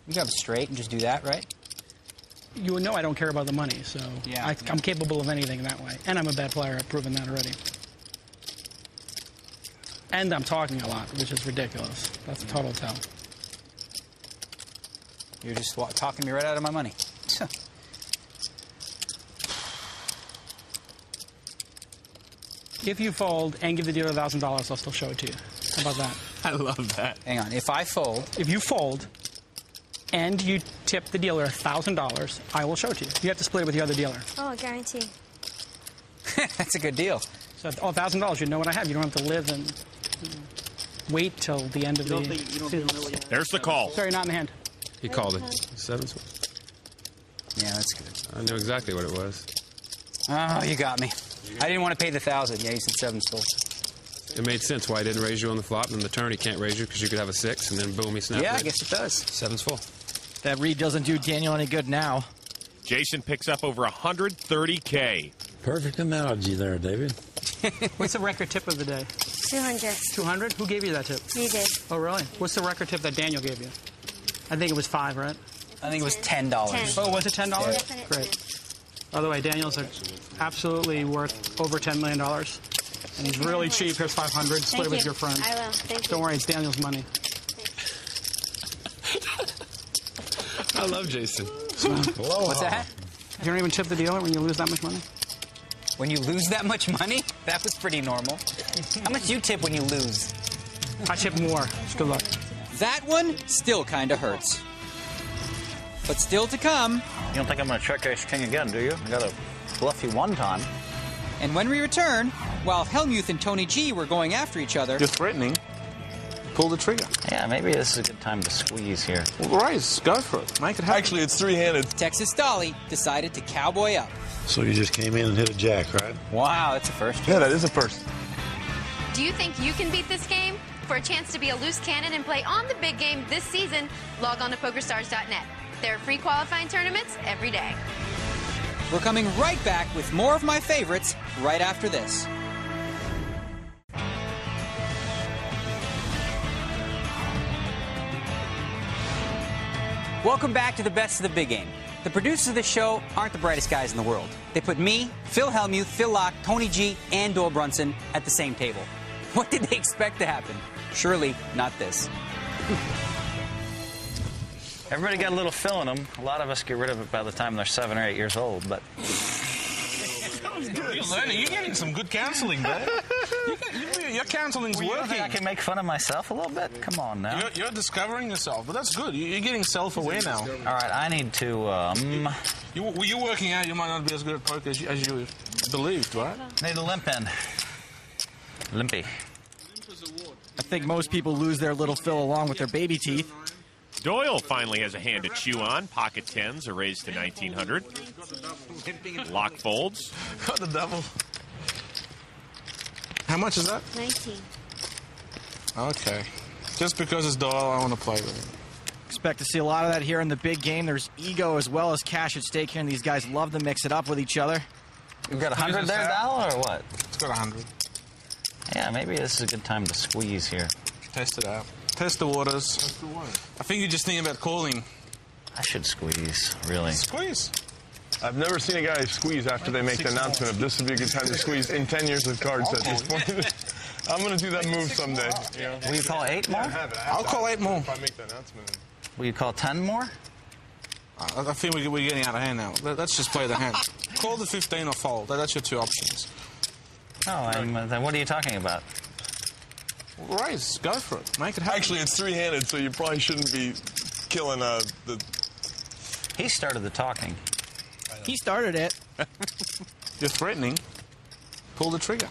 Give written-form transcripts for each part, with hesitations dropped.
You can have a straight and just do that, right? You would know I don't care about the money, so yeah. I'm capable of anything that way. And I'm a bad player. I've proven that already. And I'm talking a lot, which is ridiculous. That's a total tell. You're just talking me right out of my money. If you fold and give the dealer $1,000, I'll still show it to you. How about that? I love that. Hang on. If I fold... If you fold and you tip the dealer $1,000, I will show it to you. You have to split it with the other dealer. Oh, guarantee. That's a good deal. So, $1,000, you know what I have. You don't have to live and wait till the end of the season. There's the call. Sorry, not in the hand. He called it. 7 swing. Yeah, that's good. I knew exactly what it was. Oh, you got me. I didn't want to pay the 1,000. Yeah, you said 7's full. It made sense why he didn't raise you on the flop, and on the turn he can't raise you because you could have a 6, and then boom, he snapped. Yeah, it. I guess it does. 7's full. That read doesn't do Daniel any good now. Jason picks up over $130K. Perfect analogy there, David. What's the record tip of the day? 200. 200? Who gave you that tip? You did. Oh, really? What's the record tip that Daniel gave you? I think it was 5, right? I think it was $10. Oh, was it $10? Yeah. Great. By the way, Daniel's absolutely worth over $10 million. And he's really cheap. Here's 500. Split it with your friend. I will. Thank you. Don't worry, it's Daniel's money. I love Jason. What's that? You don't even tip the dealer when you lose that much money? When you lose that much money? That was pretty normal. How much do you tip when you lose? I tip more. Good luck. That one still kind of hurts. But still to come. You don't think I'm going to check ace king again, do you? I got to bluff you one time. And when we return, while Helmuth and Tony G were going after each other... You're threatening. Pull the trigger. Yeah, maybe this is a good time to squeeze here. Well, raise. Go for it. Make it happen. Actually, it's three-handed. Texas Dolly decided to cowboy up. So you just came in and hit a jack, right? Wow, that's a first. Yeah, that is a first. Do you think you can beat this game? For a chance to be a loose cannon and play on the big game this season, log on to PokerStars.net. There are free qualifying tournaments every day. We're coming right back with more of my favorites right after this. Welcome back to the best of the big game. The producers of the show aren't the brightest guys in the world. They put me, Phil Hellmuth, Phil Locke, Tony G, and Doyle Brunson at the same table. What did they expect to happen? Surely not this. Everybody got a little fill in them. A lot of us get rid of it by the time they're 7 or 8 years old, but... You're learning. You're getting some good counseling, man. Your counseling's You working. think I can make fun of myself a little bit? Come on now. You're discovering yourself, but that's good. You're getting self-aware now. All right, I need to, You're working out. You might not be as good at poker as you believed, right? Need a limp in. Limpy. I think most people lose their little fill along with their baby teeth. Doyle finally has a hand to chew on. Pocket tens are raised to 1,900. Lock folds. Got the double. How much is that? 19. Okay. Just because it's Doyle, I want to play with it. Expect to see a lot of that here in the big game. There's ego as well as cash at stake here, and these guys love to mix it up with each other. You've got 100 there, Dal, or what? It's got 100. Yeah, maybe this is a good time to squeeze here. Test it out. Test the waters. I think you're just thinking about calling. I should squeeze, really. Squeeze. I've never seen a guy squeeze after they make the announcement of this would be a good time to squeeze in 10 years with cards at this point. I'm going to do that move someday. Will you call 8 more? I'll call 8 more. If I make the announcement. Will you call 10 more? I think we're getting out of hand now. Let's just play the hand. Call the 15 or fold. That's your two options. Oh, then what are you talking about? Raise. Go for it. Make it happen. Actually, it's three-handed, so you probably shouldn't be killing the... He started the talking. He started it. You're threatening. Pull the trigger.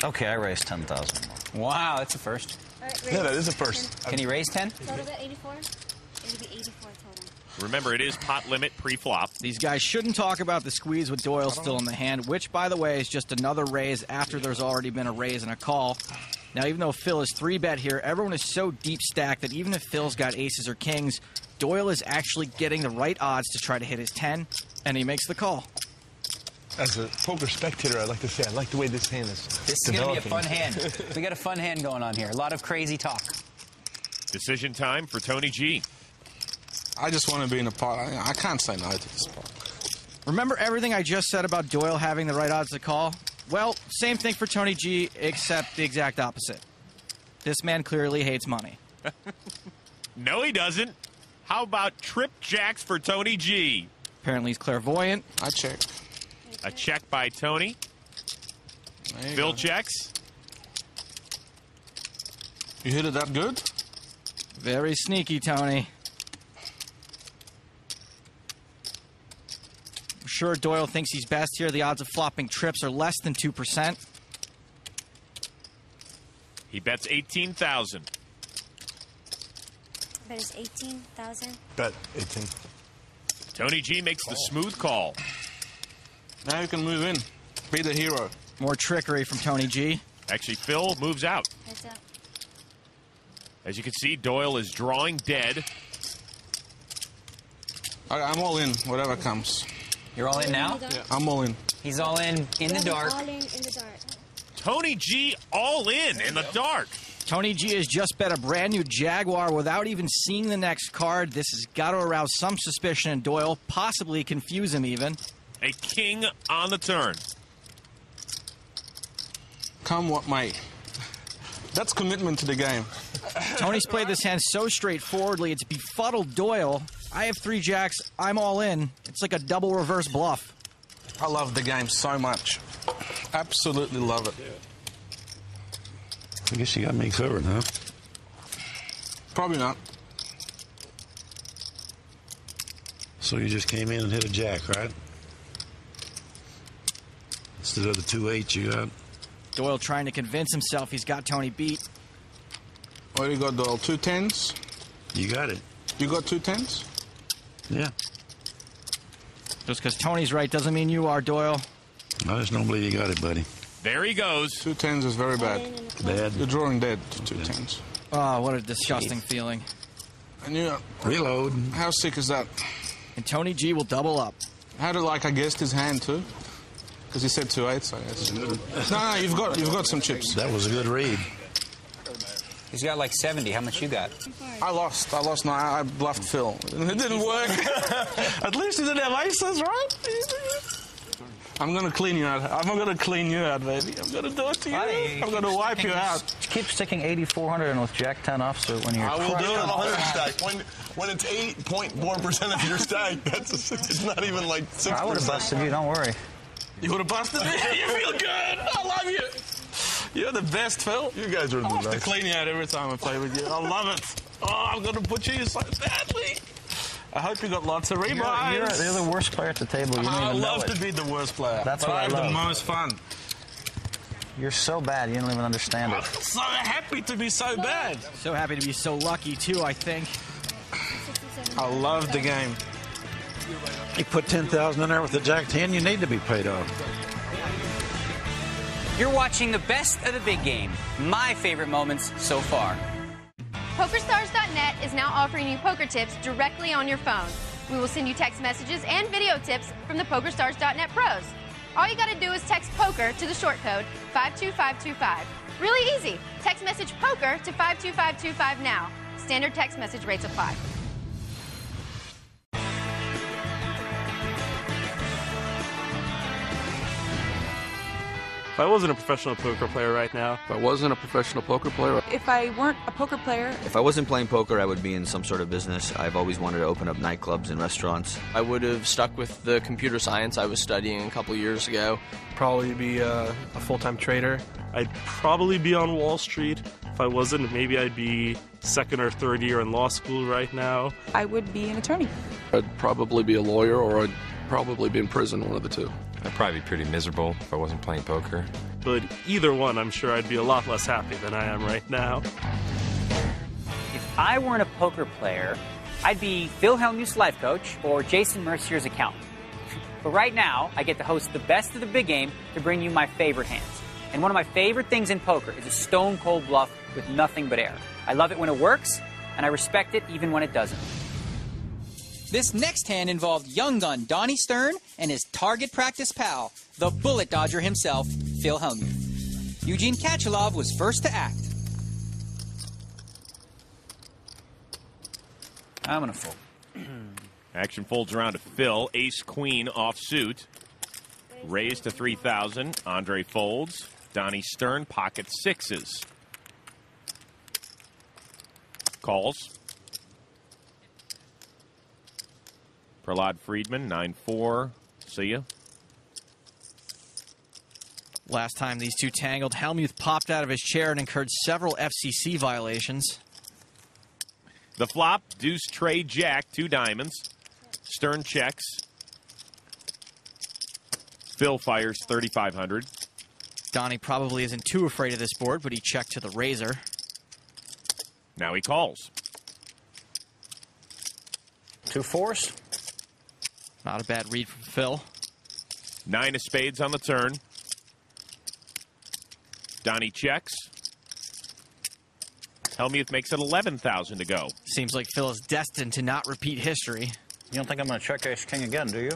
Okay, I raised 10,000 more. Wow, that's a first. Yeah, that is a first. Can you raise 10? Total at 84? It'll be 84 total. Remember, it is pot limit pre-flop. These guys shouldn't talk about the squeeze with Doyle still in the hand, which, by the way, is just another raise after there's already been a raise and a call. Now, even though Phil is 3-bet here, everyone is so deep stacked that even if Phil's got aces or kings, Doyle is actually getting the right odds to try to hit his 10, and he makes the call. As a poker spectator, I'd like to say I like the way this hand is This is going to be a fun hand. We got a fun hand going on here. A lot of crazy talk. Decision time for Tony G. I just want to be in a pot. I can't say no to this pot. Remember everything I just said about Doyle having the right odds to call? Well, same thing for Tony G, except the exact opposite. This man clearly hates money. No, he doesn't. How about trip jacks for Tony G? Apparently he's clairvoyant. I check. A check by Tony. Phil checks. You hit it that good? Very sneaky, Tony. I'm sure Doyle thinks he's best here. The odds of flopping trips are less than 2%. He bets 18,000. Bet is 18,000. Bet 18. Tony G makes the smooth call. Now you can move in. Be the hero. More trickery from Tony G. Actually, Phil moves out. Heads up. As you can see, Doyle is drawing dead. I'm all in, whatever comes. You're all in now? Yeah, I'm all in. He's all in the dark. All in the dark. Tony G all in the dark. Tony G has just bet a brand new Jaguar without even seeing the next card. This has got to arouse some suspicion in Doyle, possibly confuse him even. A king on the turn. Come what may. That's commitment to the game. Tony's played this hand so straightforwardly, it's befuddled Doyle. I have 3 jacks, I'm all in. It's like a double reverse bluff. I love the game so much. Absolutely love it. I guess you got me covered, huh? Probably not. So you just came in and hit a jack, right? Instead of the 2 8 you got. Doyle trying to convince himself he's got Tony beat. What do you got, Doyle? 2 10s? You got it. You got 2 10s? Yeah. Just because Tony's right doesn't mean you are, Doyle. I just don't believe you got it, buddy. There he goes. 2 10s is very bad. Bad. You're drawing dead to 2 10s. Oh, what a disgusting feeling. And you reload. How sick is that? And Tony G will double up. How did I guessed his hand too? Because he said 2 8s, I guess. No, you've got some chips. That was a good read. He's got like 70. How much you got? I lost. No, I bluffed Phil. It didn't work. At least he didn't have aces, right? I'm gonna clean you out. I'm gonna clean you out, baby. I'm gonna do it to you. I'm gonna wipe you out. Keep sticking 8,400 in with Jack 10 offsuit when you're. I will do it on 100 stack. When it's 8.4% of your stack, it's not even like 6%. I would have busted you. Don't worry. You would have busted me. You feel good. I love you. You're the best, Phil. You guys are the I have to best. clean you out every time I play with you. I love it. Oh, I'm gonna put you so badly. I hope you got lots of rebuys. You're the worst player at the table. You don't I even know love it. to be the worst player. That's but what I have love. the most fun. You're so bad, you don't even understand I'm it. so happy to be so bad. So happy to be so lucky, too, I think. I love the game. You put 10,000 in there with the jack 10, you need to be paid off. You're watching the best of the big game. My favorite moments so far. PokerStars.net is now offering you poker tips directly on your phone. We will send you text messages and video tips from the PokerStars.net pros. All you got to do is text POKER to the short code 52525. Really easy. Text message POKER to 52525 now. Standard text message rates apply. If I wasn't a professional poker player right now, If I wasn't a professional poker player, If I weren't a poker player, If I wasn't playing poker, I would be in some sort of business. I've always wanted to open up nightclubs and restaurants. I would have stuck with the computer science I was studying a couple years ago. probably be a full-time trader. I'd probably be on Wall Street. If I wasn't, maybe I'd be second or third year in law school right now. I would be an attorney. I'd probably be a lawyer, or I'd probably be in prison, one of the two. I'd probably be pretty miserable if I wasn't playing poker. But either one, I'm sure I'd be a lot less happy than I am right now. If I weren't a poker player, I'd be Phil Hellmuth's life coach or Jason Mercier's accountant. But right now, I get to host the best of the big game to bring you my favorite hands. And one of my favorite things in poker is a stone-cold bluff with nothing but air. I love it when it works, and I respect it even when it doesn't. This next hand involved young gun Donnie Stern and his target practice pal, the bullet dodger himself, Phil Hellmuth. Eugene Kachalov was first to act. I'm gonna fold. Action folds around to Phil. Ace queen offsuit. Raise to 3,000. Andre folds. Donnie Stern pocket sixes. Calls. Prahlad Friedman 9-4. See ya. Last time these two tangled, Hellmuth popped out of his chair and incurred several FCC violations. The flop, deuce, trade, jack, 2 diamonds. Stern checks. Phil fires 3,500. Donnie probably isn't too afraid of this board, but he checked to the razor. Now he calls. 2 4s. Not a bad read from Phil. 9 of spades on the turn. Donnie checks. Hellmuth makes it 11,000 to go. Seems like Phil is destined to not repeat history. You don't think I'm going to check ace king again, do you?